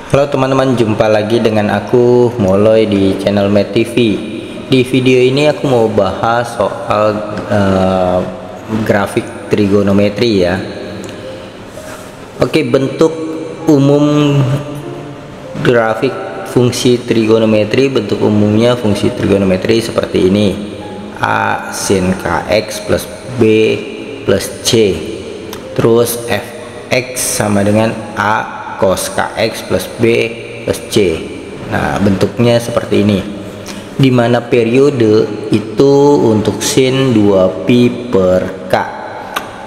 Halo teman-teman, jumpa lagi dengan aku Moloy di channel Med TV. Di video ini aku mau bahas soal grafik trigonometri ya. Oke, bentuk umum grafik fungsi trigonometri, bentuk umumnya fungsi trigonometri seperti ini: A sin kx plus B plus C, terus fx sama dengan A cos kx plus B plus C. Nah, bentuknya seperti ini, dimana periode itu untuk sin 2pi per K.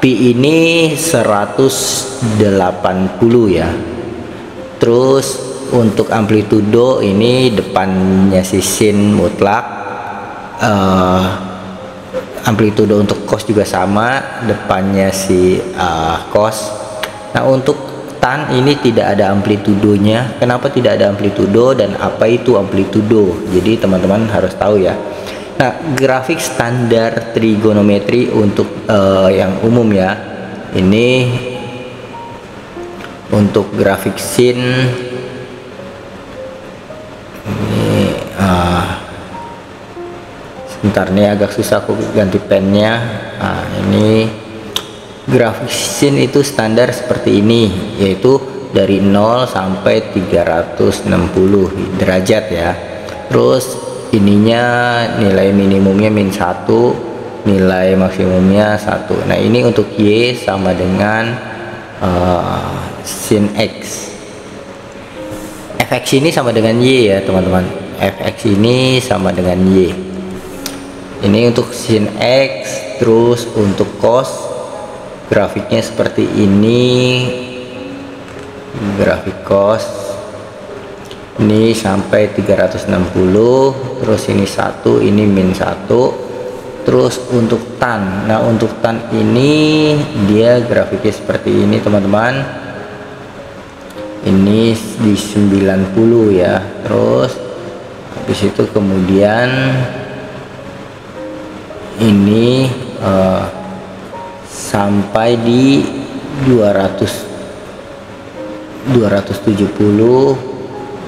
Pi ini 180 ya. Terus untuk amplitudo ini depannya si sin mutlak, amplitudo untuk cos juga sama, depannya si cos. Nah, untuk tan ini tidak ada amplitudonya. Kenapa tidak ada amplitudo dan apa itu amplitudo? Jadi teman-teman harus tahu ya. Nah, grafik standar trigonometri untuk yang umum ya, ini untuk grafik sin ini sebentar nih, agak susah aku ganti pennya. Nah, ini grafik sin itu standar seperti ini, yaitu dari 0 sampai 360 derajat ya. Terus ininya nilai minimumnya -1, nilai maksimumnya 1. Nah, ini untuk Y sama dengan sin X. Fx ini sama dengan Y ya teman-teman. Fx ini sama dengan Y. Ini untuk sin X. Terus untuk cos grafiknya seperti ini, grafik cos ini sampai 360, terus ini 1, ini -1. Terus untuk tan, nah untuk tan ini dia grafiknya seperti ini teman-teman, ini di 90 ya. Terus habis itu kemudian ini sampai di 270.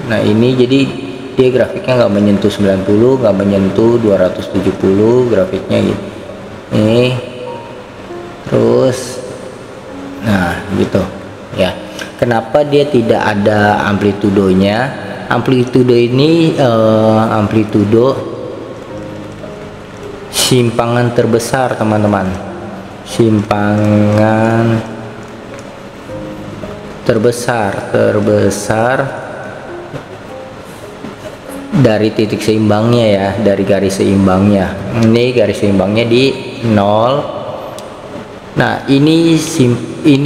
Nah, ini jadi dia grafiknya nggak menyentuh 90, nggak menyentuh 270 grafiknya gitu. Ini terus, nah gitu ya. Kenapa dia tidak ada amplitudonya? Amplitudo ini amplitudo simpangan terbesar teman-teman, simpangan terbesar dari titik seimbangnya ya, dari garis seimbangnya. Ini garis seimbangnya di 0. Nah, ini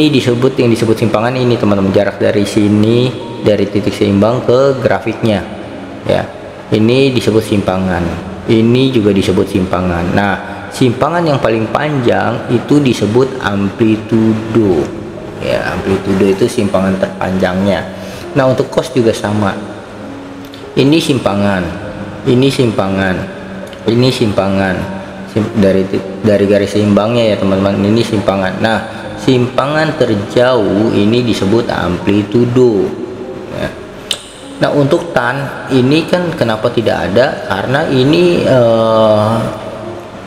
disebut, yang disebut simpangan ini teman-teman, jarak dari sini, dari titik seimbang ke grafiknya ya. Ini disebut simpangan, ini juga disebut simpangan. Nah, simpangan yang paling panjang itu disebut amplitudo ya. Amplitudo itu simpangan terpanjangnya. Nah, untuk cos juga sama, ini simpangan, ini simpangan, ini simpangan dari garis seimbangnya ya teman-teman, ini simpangan. Nah, simpangan terjauh ini disebut amplitudo ya. Nah, untuk tan ini kan kenapa tidak ada? Karena ini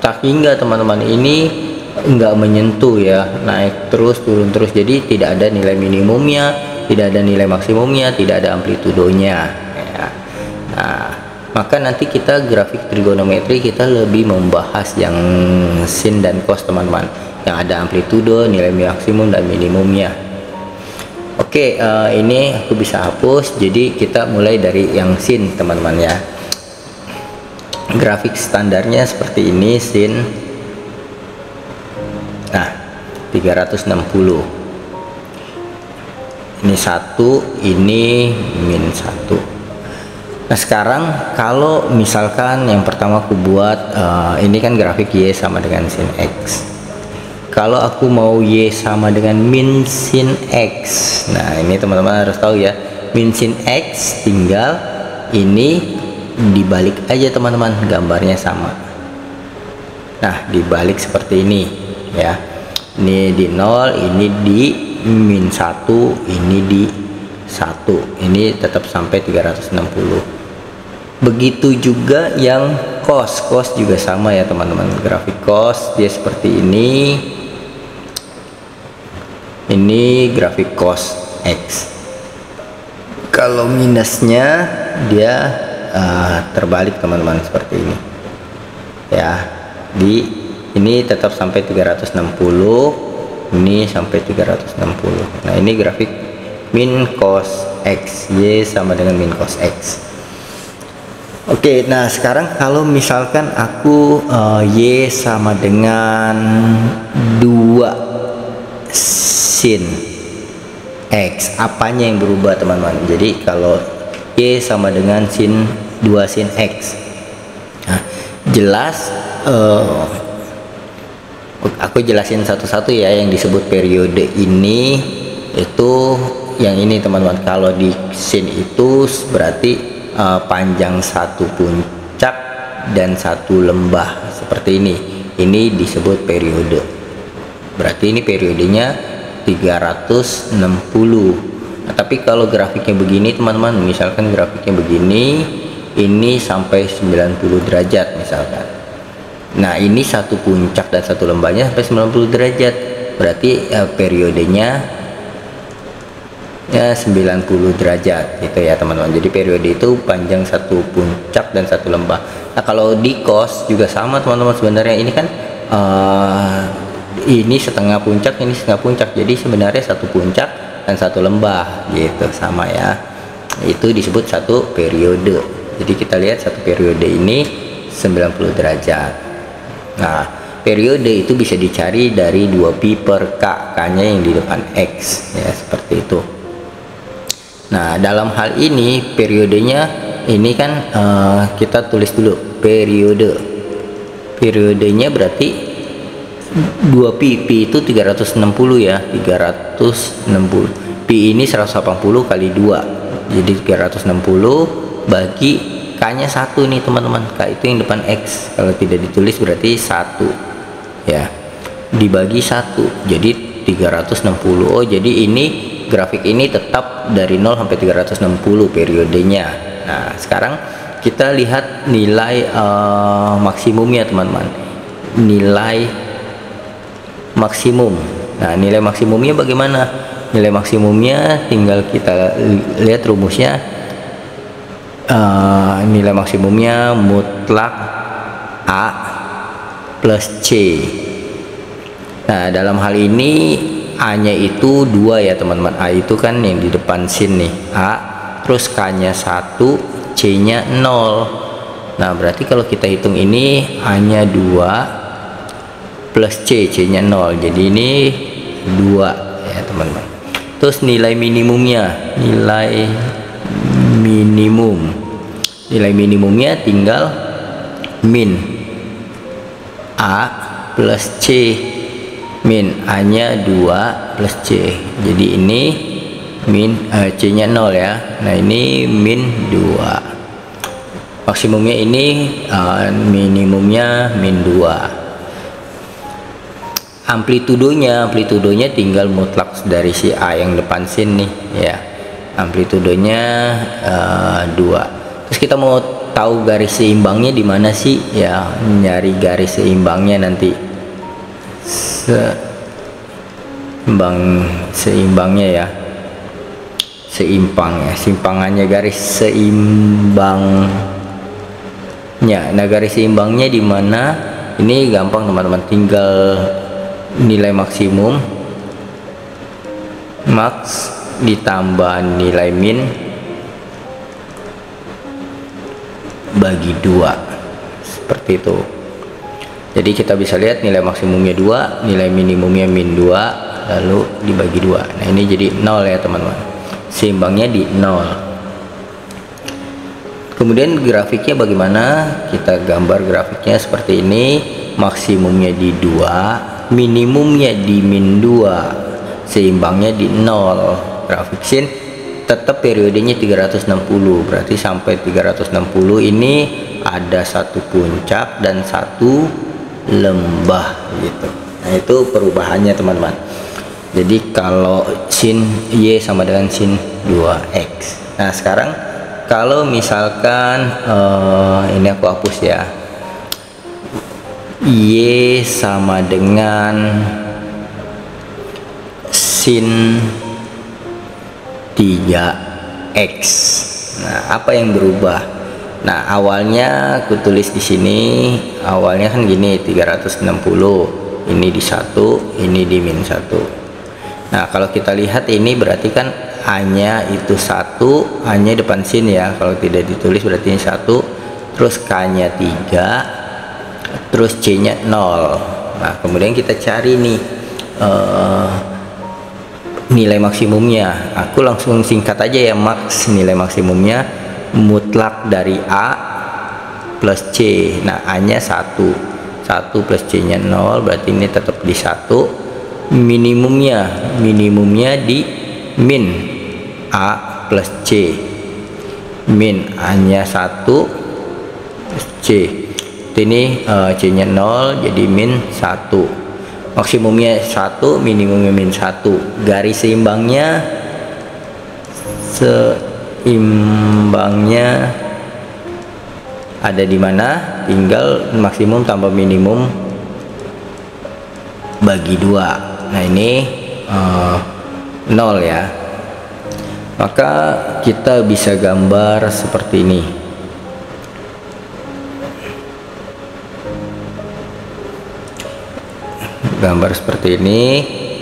tak hingga teman-teman, ini enggak menyentuh ya, naik terus turun terus, jadi tidak ada nilai minimumnya, tidak ada nilai maksimumnya, tidak ada amplitudonya ya. Nah, maka nanti kita grafik trigonometri kita lebih membahas yang sin dan cos teman-teman, yang ada amplitudo, nilai maksimum dan minimumnya. Oke, ini aku bisa hapus. Jadi kita mulai dari yang sin teman-teman ya. Grafik standarnya seperti ini, sin. Nah, 360. Ini 1, ini -1. Nah, sekarang kalau misalkan yang pertama aku buat ini kan grafik Y sama dengan sin X. Kalau aku mau Y sama dengan min sin X, nah ini teman-teman harus tahu ya, min sin X tinggal ini dibalik aja teman-teman, gambarnya sama. Nah, dibalik seperti ini ya. Ini di 0, ini di -1, ini di 1, ini tetap sampai 360. Begitu juga yang cos juga sama ya teman-teman. Grafik cos dia seperti ini grafik cos X. Kalau minusnya dia terbalik teman-teman, seperti ini ya. Ini tetap sampai 360, ini sampai 360. Nah, ini grafik min cos X, Y sama dengan min cos X. Oke, nah sekarang kalau misalkan aku Y sama dengan 2 sin X, apanya yang berubah teman-teman? Jadi kalau Y sama dengan 2 sin X, nah, jelas aku jelasin satu-satu ya. Yang disebut periode ini itu yang ini teman-teman. Kalau di sin itu berarti panjang satu puncak dan satu lembah, seperti ini disebut periode. Berarti ini periodenya 360. Nah, tapi kalau grafiknya begini teman-teman, misalkan grafiknya begini, ini sampai 90 derajat misalkan. Nah, ini satu puncak dan satu lembahnya sampai 90 derajat, berarti periodenya ya 90 derajat gitu ya teman-teman. Jadi periode itu panjang satu puncak dan satu lembah. Nah, kalau di cos juga sama teman-teman. Sebenarnya ini kan ini setengah puncak, ini setengah puncak, jadi sebenarnya satu puncak dan satu lembah gitu, sama ya. Itu disebut satu periode. Jadi kita lihat satu periode ini 90 derajat. Nah, periode itu bisa dicari dari 2pi per K, K-nya yang di depan X ya, seperti itu. Nah, dalam hal ini periodenya ini kan kita tulis dulu periodenya berarti 2pi, pi itu 360 ya, 360. Pi ini 180 kali 2, jadi 360 bagi K-nya 1 nih teman-teman. K itu yang depan X, kalau tidak ditulis berarti 1 ya, dibagi 1 jadi 360. Oh, jadi ini grafik ini tetap dari 0 sampai 360 periodenya. Nah, sekarang kita lihat nilai maksimumnya teman-teman. Nilai maksimum. Nah, nilai maksimumnya bagaimana? Nilai maksimumnya tinggal kita lihat rumusnya. Nilai maksimumnya mutlak A plus C. Nah, dalam hal ini A nya itu 2 ya teman-teman. A itu kan yang di depan sin nih, A, terus K nya 1, C nya 0. Nah, berarti kalau kita hitung ini A nya 2 plus C, C nya 0, jadi ini 2 ya teman-teman. Terus nilai minimumnya, nilai minimumnya tinggal min A plus C, min A nya 2 plus C, jadi ini min C nya 0 ya. Nah, ini min 2. Maksimumnya ini minimumnya min 2. Amplitudonya tinggal mutlak dari si A yang depan sin nih ya. Amplitudonya 2. Terus kita mau tahu garis seimbangnya di mana sih ya, nyari garis seimbangnya nanti. Seimbangnya ya, simpangannya, garis seimbangnya. Nah, garis seimbangnya di mana? Ini gampang teman-teman, tinggal nilai maksimum max ditambah nilai min bagi 2, seperti itu. Jadi kita bisa lihat nilai maksimumnya 2, nilai minimumnya min 2, lalu dibagi 2. Nah, ini jadi 0 ya teman-teman, seimbangnya di 0. Kemudian grafiknya bagaimana? Kita gambar grafiknya seperti ini. Maksimumnya di 2, minimumnya di min 2, seimbangnya di 0. Grafik sin tetap periodenya 360, berarti sampai 360 ini ada satu puncak dan satu lembah gitu. Nah, itu perubahannya teman-teman. Jadi kalau sin Y sama dengan sin 2X. Nah sekarang kalau misalkan ini aku hapus ya, Y sama dengan sin 3X. Nah apa yang berubah? Nah awalnya aku tulis di sini, awalnya kan gini 360, ini di 1, ini di min 1. Nah kalau kita lihat ini berarti kan A-nya itu 1, A-nya depan sin ya, kalau tidak ditulis berarti ini 1, terus K-nya 3, terus C-nya 0. Nah kemudian kita cari nih nilai maksimumnya. Aku langsung singkat aja ya, max nilai maksimumnya mutlak dari A plus C. Nah A-nya 1 plus C-nya 0, berarti ini tetap di 1. Minimumnya di min A plus C, min A-nya 1 plus C. Ini C-nya 0 jadi min 1, maksimumnya 1, minimumnya min 1. Garis seimbangnya ada di mana? Tinggal maksimum tambah minimum bagi 2. Nah ini 0 ya, maka kita bisa gambar seperti ini. Gambar seperti ini,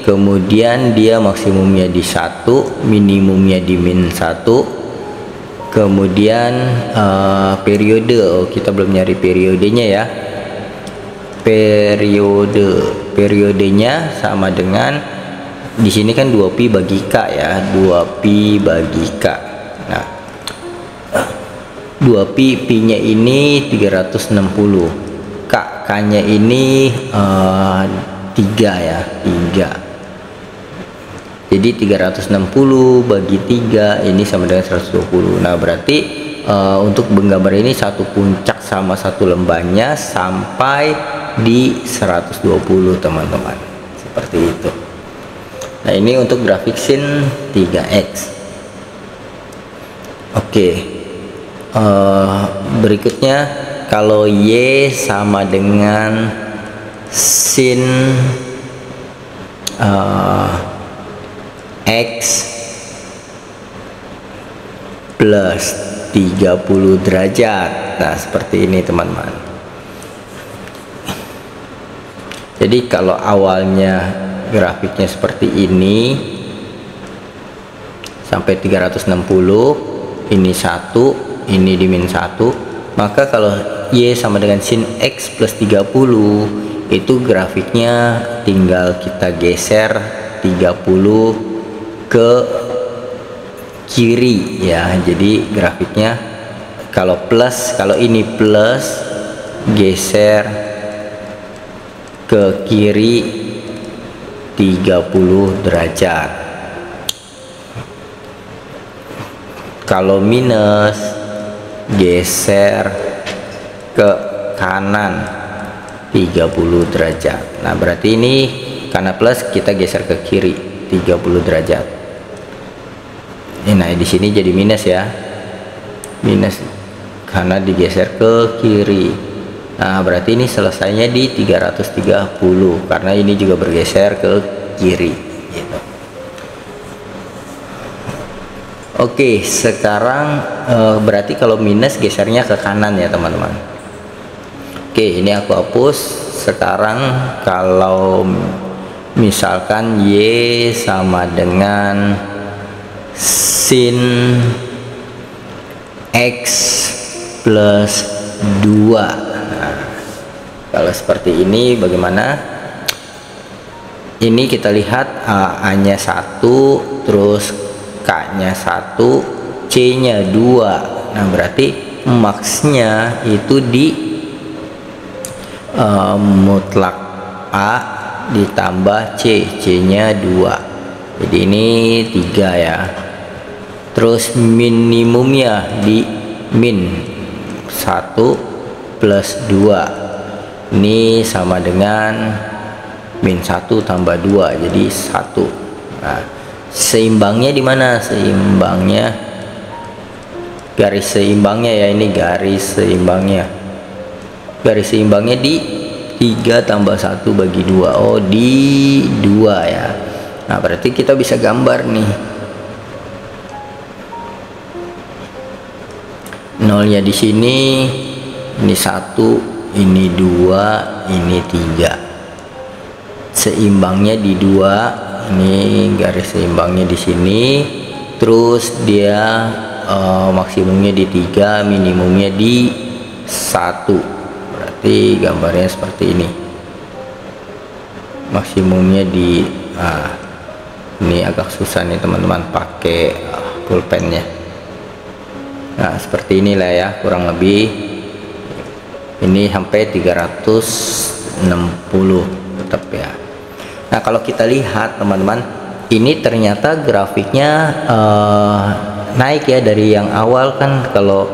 kemudian dia maksimumnya di 1, minimumnya di min 1, kemudian periode, kita belum nyari periodenya ya. Periodenya sama dengan di sini kan 2pi bagi K ya, 2pi bagi K. Nah 2pi, pi-nya ini 360, K-nya ini 3 ya, 3. Jadi 360 bagi 3 ini sama dengan 120. Nah berarti untuk menggambar ini satu puncak sama satu lembahnya sampai di 120 teman-teman, seperti itu. Nah ini untuk grafik sin 3X. Oke, berikutnya kalau Y sama dengan sin X plus 30 derajat. Nah seperti ini teman-teman. Jadi kalau awalnya grafiknya seperti ini sampai 360, ini 1, ini di min 1, maka kalau Y sama dengan sin X plus 30, itu grafiknya tinggal kita geser 30 ke kiri ya. Jadi grafiknya kalau plus, kalau ini plus, geser ke kiri 30 derajat. Kalau minus, geser ke kanan 30 derajat. Nah berarti ini karena plus kita geser ke kiri 30 derajat. Nah di sini jadi minus ya, minus karena digeser ke kiri. Nah berarti ini selesainya di 330 karena ini juga bergeser ke kiri gitu. Oke, sekarang berarti kalau minus gesernya ke kanan ya teman-teman. Oke, ini aku hapus. Sekarang kalau misalkan Y sama dengan sin X plus 2. Kalau seperti ini bagaimana? Ini kita lihat A-nya 1, terus K-nya 1, C-nya 2. Nah berarti maksnya itu di mutlak A ditambah C-nya 2. Jadi ini 3 ya. Terus minimumnya di min 1 plus 2. Ini sama dengan min 1 tambah 2, jadi 1. Nah, seimbangnya di mana? Seimbangnya, garis seimbangnya ya, ini garis seimbangnya. Garis seimbangnya di 3 tambah 1 bagi 2. Oh, di 2 ya. Nah, berarti kita bisa gambar nih. Nolnya di sini, ini 1, ini 2, ini 3. Seimbangnya di 2. Ini garis seimbangnya di sini. Terus dia maksimumnya di 3, minimumnya di 1. Berarti gambarnya seperti ini. Maksimumnya di ini agak susah nih teman-teman pakai pulpennya. Nah, seperti inilah ya kurang lebih. Ini sampai 360 tetap ya. Nah, kalau kita lihat teman-teman, ini ternyata grafiknya naik ya dari yang awal kan. Kalau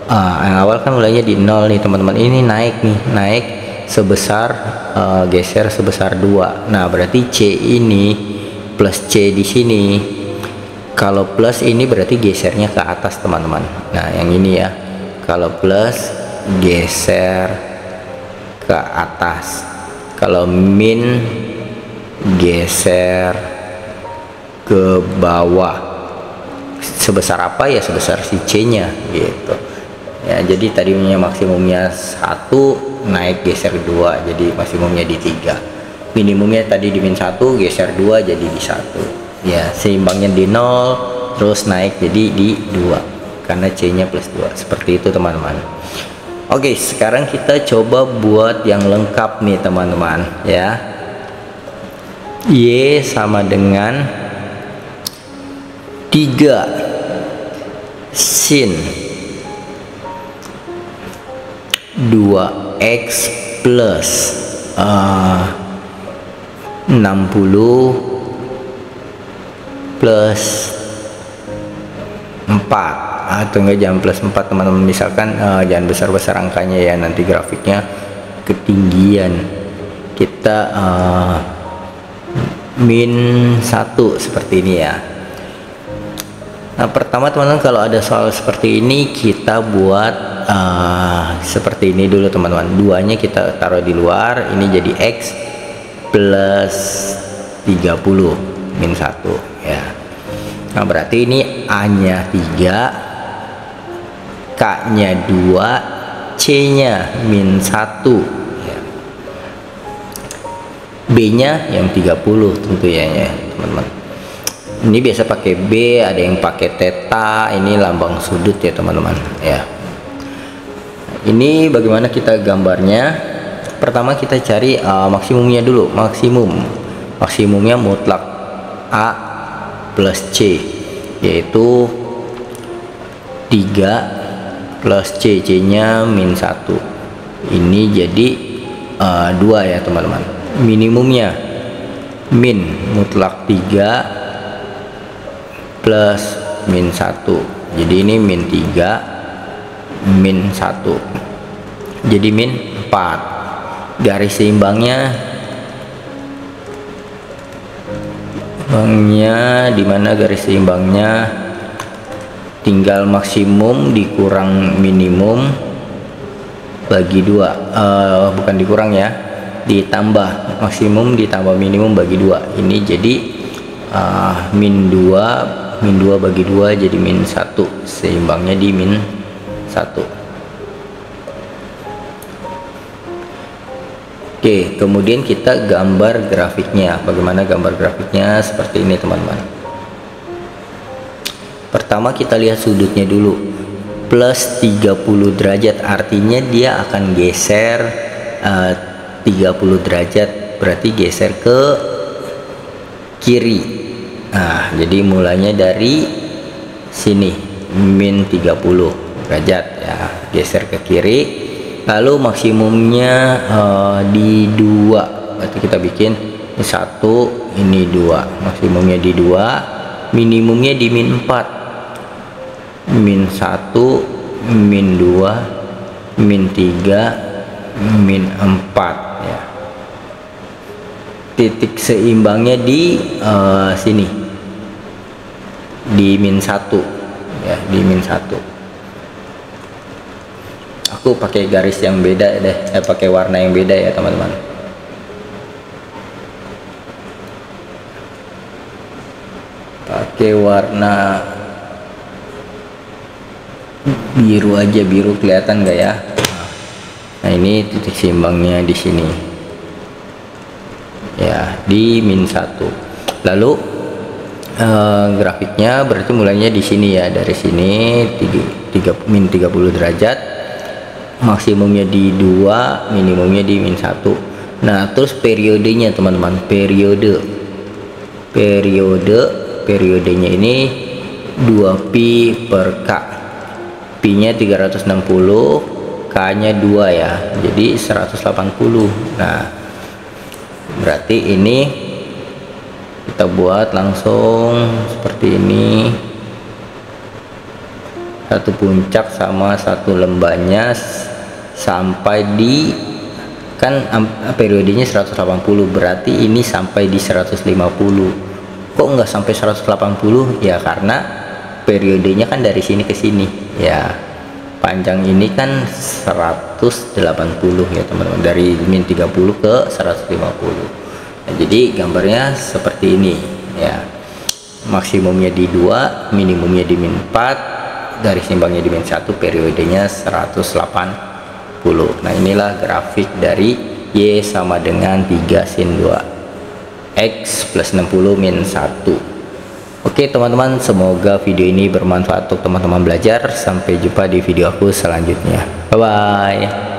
yang awal kan mulainya di 0 nih teman-teman, ini naik nih, naik sebesar geser sebesar 2. Nah, berarti C ini plus C di sini. Kalau plus ini berarti gesernya ke atas teman-teman. Nah, yang ini ya, kalau plus geser ke atas, kalau min geser ke bawah. Sebesar apa ya? Sebesar si C nya gitu ya. Jadi tadinya maksimumnya 1, naik geser 2, jadi maksimumnya di 3. Minimumnya tadi di min 1, geser 2 jadi di 1 ya. Seimbangnya di 0, terus naik jadi di 2 karena C nya plus 2. Seperti itu teman-teman. Oke, sekarang kita coba buat yang lengkap nih teman-teman ya. Y sama dengan 3 sin 2x plus 60 plus 4, atau enggak jangan plus 4 teman-teman, misalkan jangan besar-besar angkanya ya, nanti grafiknya ketinggian. Kita min 1 seperti ini ya. Nah, pertama teman-teman, kalau ada soal seperti ini kita buat seperti ini dulu teman-teman. 2-nya kita taruh di luar, ini jadi x plus 30 min 1 ya. Nah, berarti ini A nya 3, K nya 2, C nya min 1 ya. B nya yang 30 tentu ya teman-teman. Ini biasa pakai B, ada yang pakai theta, ini lambang sudut ya teman-teman ya. Ini bagaimana kita gambarnya? Pertama kita cari maksimumnya dulu. Maksimumnya mutlak A plus C, yaitu 3 plus C, C nya min 1. Ini jadi 2 ya teman-teman. Minimumnya min mutlak 3 plus min 1, jadi ini min 3 min 1, jadi min 4. Garis seimbangnya di mana garis seimbangnya? Tinggal maksimum dikurang minimum bagi 2, bukan dikurang ya, ditambah maksimum ditambah minimum bagi 2. Ini jadi min 2 bagi 2 jadi min 1, seimbangnya di min 1. Oke, kemudian kita gambar grafiknya. Bagaimana gambar grafiknya? Seperti ini teman-teman. Pertama kita lihat sudutnya dulu, plus 30 derajat, artinya dia akan geser 30 derajat, berarti geser ke kiri. Nah, jadi mulainya dari sini min 30 derajat ya, geser ke kiri. Lalu maksimumnya di 2, berarti kita bikin ini 1, ini 2, maksimumnya di 2, minimumnya di min 4, min 1, min 2, min 3, min 4 ya. titik seimbangnya di sini di min 1 ya, di min 1. Aku pakai garis yang beda deh, pakai warna yang beda ya teman-teman. Pakai warna biru aja, biru kelihatan nggak ya? Nah ini titik seimbangnya di sini ya, di min 1. Lalu grafiknya berarti mulainya di sini ya, dari sini min 30 derajat, maksimumnya di 2, minimumnya di min 1. Nah terus periodenya teman-teman, periodenya ini 2 pi per k, pi nya 360, k nya 2 ya, jadi 180. Nah berarti ini kita buat langsung seperti ini, satu puncak sama satu lembahnya sampai di, kan periodenya 180, berarti ini sampai di 150. Kok nggak sampai 180 ya, karena periodenya kan dari sini ke sini ya, panjang ini kan 180 ya teman-teman, dari min 30 ke 150. Nah, jadi gambarnya seperti ini ya, maksimumnya di 2, minimumnya di min 4, garis seimbangnya di min 1, periodenya 180. Nah inilah grafik dari Y sama dengan 3 sin 2 X plus 60 min 1. Oke teman-teman, semoga video ini bermanfaat untuk teman-teman belajar. Sampai jumpa di video aku selanjutnya. Bye bye.